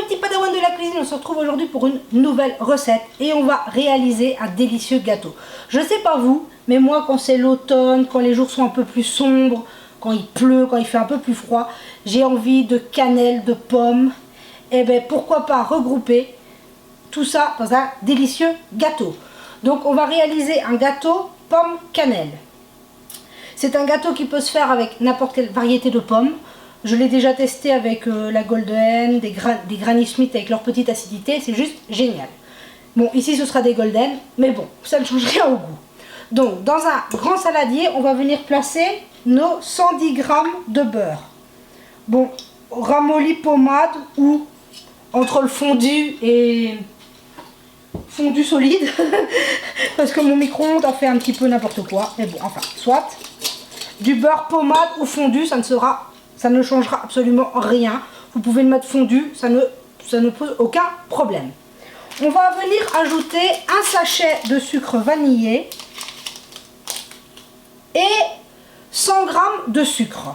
petits padawans de la cuisine, on se retrouve aujourd'hui pour une nouvelle recette et on va réaliser un délicieux gâteau. Je sais pas vous, mais moi quand c'est l'automne, quand les jours sont un peu plus sombres, quand il pleut, quand il fait un peu plus froid, j'ai envie de cannelle, de pommes. Et ben pourquoi pas regrouper tout ça dans un délicieux gâteau. Donc on va réaliser un gâteau pomme cannelle. C'est un gâteau qui peut se faire avec n'importe quelle variété de pommes. Je l'ai déjà testé avec la Golden, des Granny Smith avec leur petite acidité, c'est juste génial. Bon, ici ce sera des Golden, mais bon, ça ne change rien au goût. Donc, dans un grand saladier, on va venir placer nos 110 g de beurre. Bon, ramolli pommade ou entre le fondu et fondu solide, parce que mon micro-ondes a fait un petit peu n'importe quoi, mais bon, enfin, soit. Du beurre pommade ou fondu, ça ne changera absolument rien. Vous pouvez le mettre fondu, ça ne pose aucun problème. On va venir ajouter un sachet de sucre vanillé et 100 g de sucre.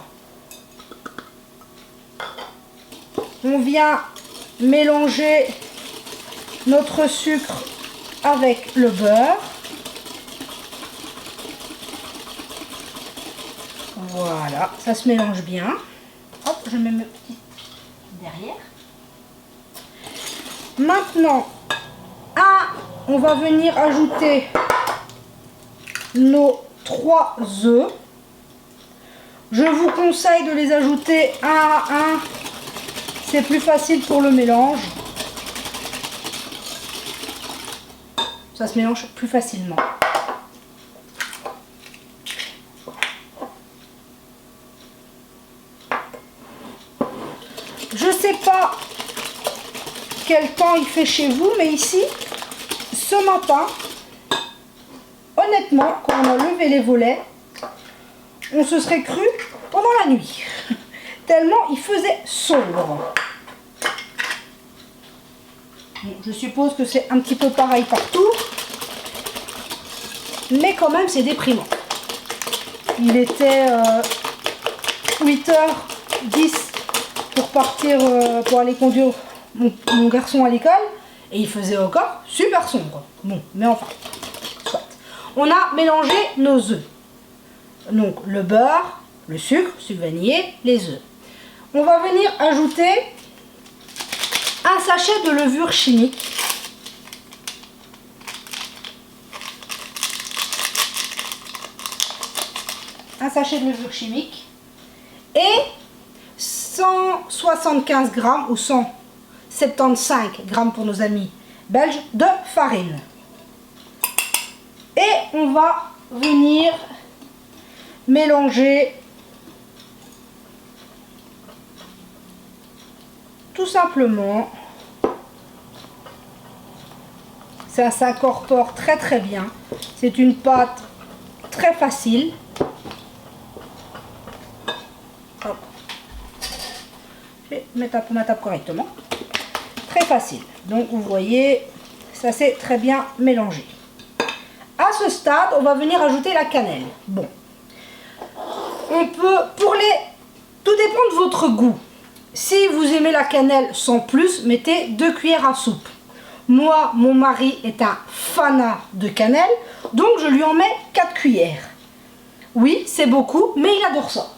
On vient mélanger notre sucre avec le beurre. Voilà, ça se mélange bien. Hop, je mets mes petits derrière. Maintenant, on va venir ajouter nos 3 œufs. Je vous conseille de les ajouter un à un. C'est plus facile pour le mélange. Ça se mélange plus facilement. Je ne sais pas quel temps il fait chez vous, mais ici, ce matin, honnêtement, quand on a levé les volets, on se serait cru pendant la nuit. Tellement il faisait sombre. Bon, je suppose que c'est un petit peu pareil partout, mais quand même c'est déprimant. Il était 8h10 pour partir, pour aller conduire mon garçon à l'école, et il faisait encore super sombre. Bon, mais enfin, soit. On a mélangé nos œufs. Donc le beurre, le sucre vanillé, les œufs. On va venir ajouter un sachet de levure chimique. Un sachet de levure chimique et 175 g ou 175 g pour nos amis belges de farine. Et on va venir mélanger tout simplement. Ça s'incorpore très très bien. C'est une pâte très facile. Hop. Je vais mettre ma table correctement. Très facile. Donc vous voyez, ça s'est très bien mélangé. À ce stade, on va venir ajouter la cannelle. Bon. On peut, tout dépend de votre goût. Si vous aimez la cannelle sans plus, mettez 2 cuillères à soupe. Moi, mon mari est un fanat de cannelle, donc je lui en mets 4 cuillères. Oui, c'est beaucoup, mais il adore ça.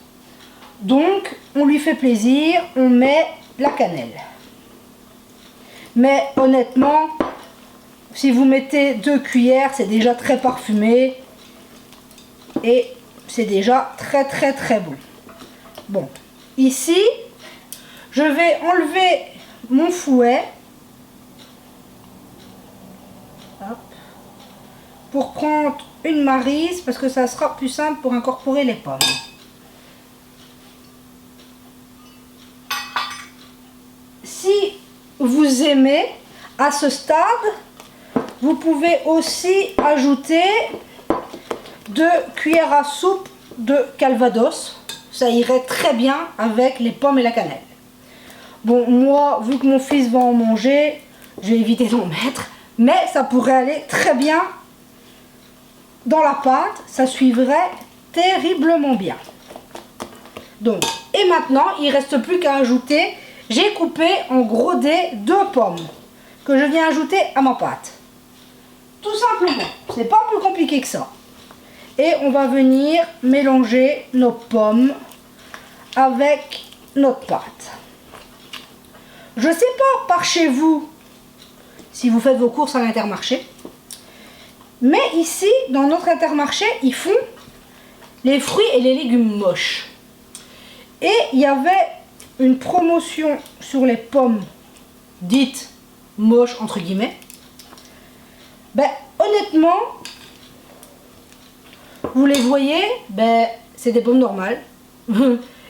Donc, on lui fait plaisir, on met la cannelle. Mais honnêtement, si vous mettez 2 cuillères, c'est déjà très parfumé. Et c'est déjà très très très bon. Bon, ici, je vais enlever mon fouet. Hop, pour prendre une maryse, parce que ça sera plus simple pour incorporer les pommes. Si vous aimez, à ce stade, vous pouvez aussi ajouter 2 cuillères à soupe de calvados. Ça irait très bien avec les pommes et la cannelle. Bon, moi, vu que mon fils va en manger, je vais éviter d'en mettre. Mais ça pourrait aller très bien dans la pâte. Ça suivrait terriblement bien. Donc, et maintenant, il ne reste plus qu'à ajouter. j'ai coupé en gros dés 2 pommes que je viens ajouter à ma pâte. Tout simplement, c'est pas plus compliqué que ça. Et on va venir mélanger nos pommes avec notre pâte. Je sais pas par chez vous si vous faites vos courses à l'Intermarché, mais ici dans notre Intermarché ils font les fruits et les légumes moches. Et il y avait une promotion sur les pommes dites moches entre guillemets. Ben honnêtement, vous les voyez, ben c'est des pommes normales.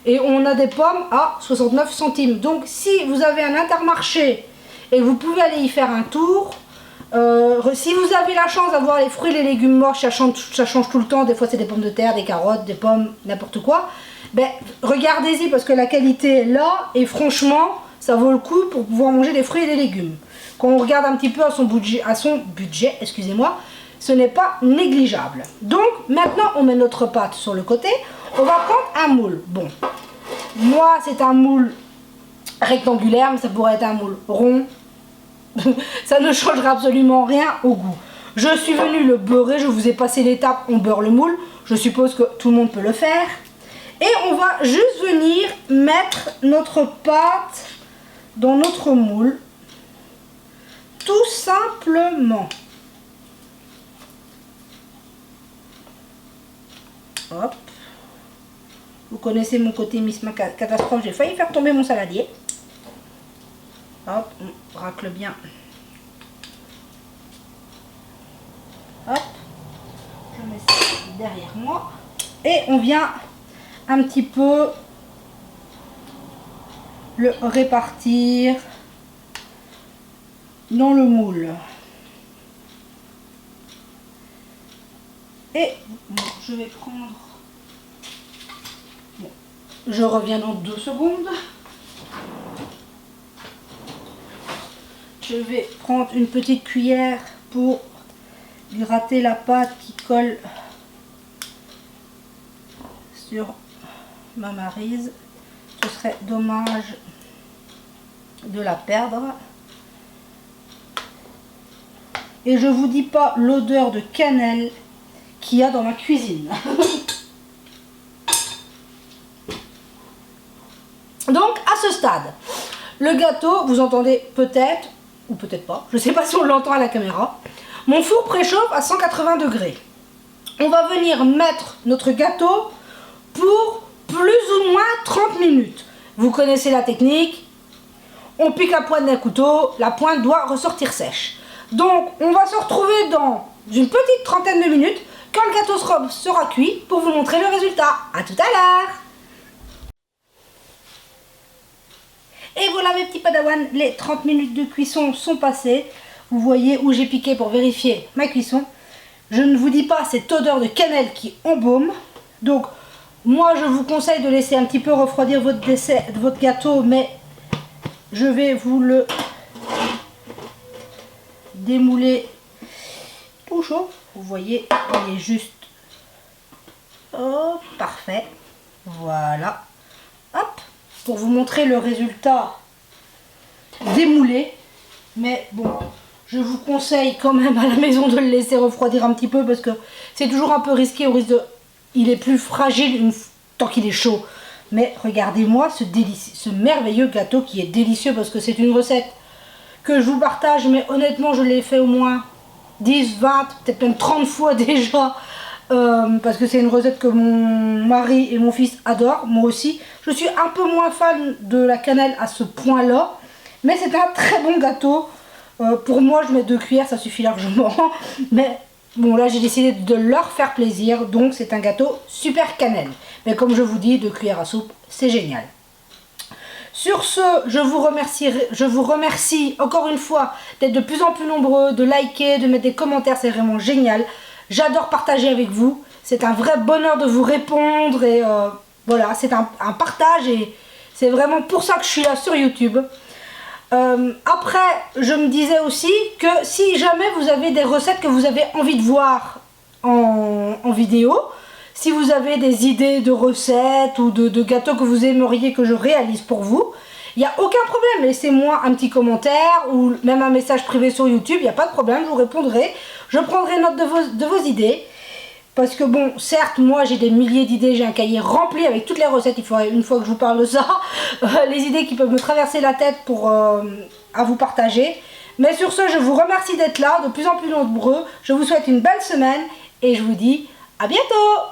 Et on a des pommes à 69 centimes. Donc si vous avez un Intermarché et que vous pouvez aller y faire un tour, si vous avez la chance d'avoir les fruits et les légumes moches, ça change tout le temps. Des fois c'est des pommes de terre, des carottes, des pommes, n'importe quoi. Ben regardez-y parce que la qualité est là et franchement ça vaut le coup pour pouvoir manger des fruits et des légumes. Quand on regarde un petit peu à son budget, excusez-moi, ce n'est pas négligeable. Donc maintenant on met notre pâte sur le côté. On va prendre un moule. Bon, moi c'est un moule rectangulaire, mais ça pourrait être un moule rond. Ça ne changera absolument rien au goût. Je suis venue le beurrer, je vous ai passé l'étape, on beurre le moule. Je suppose que tout le monde peut le faire. Et on va juste venir mettre notre pâte dans notre moule. Tout simplement. Hop. Vous connaissez mon côté Miss Catastrophe, j'ai failli faire tomber mon saladier. Hop, on racle bien. Hop, je mets ça derrière moi. Et on vient un petit peu le répartir dans le moule. Et bon, je vais prendre... Bon, je reviens dans 2 secondes. Je vais prendre une petite cuillère pour gratter la pâte qui colle sur ma maryse. Ce serait dommage de la perdre. Et je vous dis pas l'odeur de cannelle qu'il y a dans ma cuisine. Donc à ce stade, le gâteau, vous entendez peut-être ou peut-être pas, je sais pas si on l'entend à la caméra. Mon four préchauffe à 180 degrés. On va venir mettre notre gâteau pour plus ou moins 30 minutes. Vous connaissez la technique. On pique la pointe d'un couteau, la pointe doit ressortir sèche. Donc on va se retrouver dans une petite trentaine de minutes quand le gâteau sera cuit pour vous montrer le résultat. A tout à l'heure. Et voilà mes petits padawans, les 30 minutes de cuisson sont passées. Vous voyez où j'ai piqué pour vérifier ma cuisson. Je ne vous dis pas cette odeur de cannelle qui embaume. Donc moi je vous conseille de laisser un petit peu refroidir votre gâteau, mais je vais vous le démouler tout chaud. Vous voyez, il est juste... Oh, parfait. Voilà. Hop. Pour vous montrer le résultat démoulé. Mais bon, je vous conseille quand même à la maison de le laisser refroidir un petit peu parce que c'est toujours un peu risqué au risque de... Il est plus fragile tant qu'il est chaud. Mais regardez-moi ce merveilleux gâteau qui est délicieux parce que c'est une recette que je vous partage. Mais honnêtement, je l'ai fait au moins 10, 20, peut-être même 30 fois déjà. Parce que c'est une recette que mon mari et mon fils adorent, moi aussi. Je suis un peu moins fan de la cannelle à ce point-là, mais c'est un très bon gâteau. Pour moi, je mets 2 cuillères, ça suffit largement. Mais bon, là, j'ai décidé de leur faire plaisir, donc c'est un gâteau super cannelle. Mais comme je vous dis, 2 cuillères à soupe, c'est génial. Sur ce, je vous remercie encore une fois d'être de plus en plus nombreux, de liker, de mettre des commentaires, c'est vraiment génial. J'adore partager avec vous, c'est un vrai bonheur de vous répondre et voilà, c'est un partage et c'est vraiment pour ça que je suis là sur YouTube. Après, je me disais aussi que si jamais vous avez des recettes que vous avez envie de voir en vidéo, si vous avez des idées de recettes ou de gâteaux que vous aimeriez que je réalise pour vous, Il n'y a aucun problème, laissez-moi un petit commentaire ou même un message privé sur YouTube, il n'y a pas de problème, je vous répondrai. Je prendrai note de vos idées. Parce que bon, certes, moi j'ai des milliers d'idées, j'ai un cahier rempli avec toutes les recettes, il faudrait une fois que je vous parle de ça, les idées qui peuvent me traverser la tête pour à vous partager. Mais sur ce, je vous remercie d'être là, de plus en plus nombreux, je vous souhaite une belle semaine et je vous dis à bientôt!